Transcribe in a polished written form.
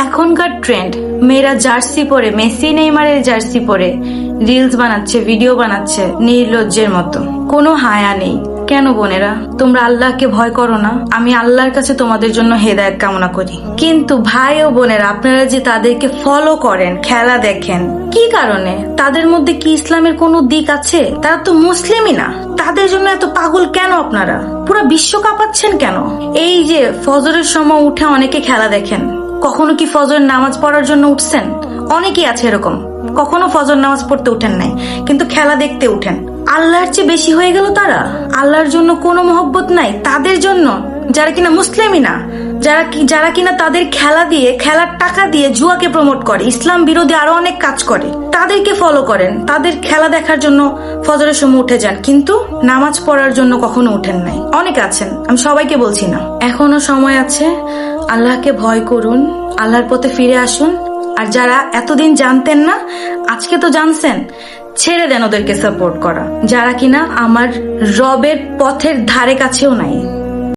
এখনকার ট্রেন্ড মেয়েরা জার্সি পরে, মেসি নেইমারের জার্সি পরে রিলস বানাচ্ছে, ভিডিও বানাচ্ছে নির্লজ্জের মতো, কোনো হায়া নেই। কেন বোনেরা, তোমরা আল্লাহকে ভয় করো না? আমি আল্লাহর কাছে তোমাদের জন্য হেদায়েত কামনা করি। কিন্তু ভাই ও বোনেরা, আপনারা যে তাদেরকে ফলো করেন, খেলা দেখেন, কি কারণে? তাদের মধ্যে কি ইসলামের কোনো দিক আছে? তারা তো মুসলিমই না, তাদের জন্য এত পাগল কেন আপনারা? পুরো বিশ্ব কাঁপাচ্ছেন কেন? এই যে ফজরের সময় উঠে অনেকে খেলা দেখেন, কখনো কি ফজরের নামাজ পড়ার জন্য উঠছেন? অনেকেই আছে এরকম, কখনো ফজর নামাজ পড়তে উঠেন নাই, কিন্তু খেলা দেখতে উঠেন। আল্লাহর চেয়ে বেশি হয়ে গেল তারা? আল্লাহর জন্য কোনো মহব্বত নাই তাদের জন্য, যারা কিনা মুসলিমই না, যারা কিনা তাদের খেলা দিয়ে, খেলার টাকা দিয়ে জুয়াকে প্রমোট করে, ইসলাম বিরোধী আরো অনেক কাজ করে, তাদেরকে ফলো করেন, তাদের খেলা দেখার জন্য ফজরের সময় উঠে যান, কিন্তু নামাজ পড়ার জন্য কখনো উঠেন নাই। অনেকে আছেন, আমি সবাইকে বলছি না, এখনো সময় আছে। আল্লাহকে ভয় করুন, আল্লাহর পথে ফিরে আসুন। আর যারা এতদিন জানতেন না, আজকে তো জানছেন, ছেড়ে দেন ওদেরকে সাপোর্ট করা, যারা কিনা আমার রবের পথের ধারে কাছেও নাই।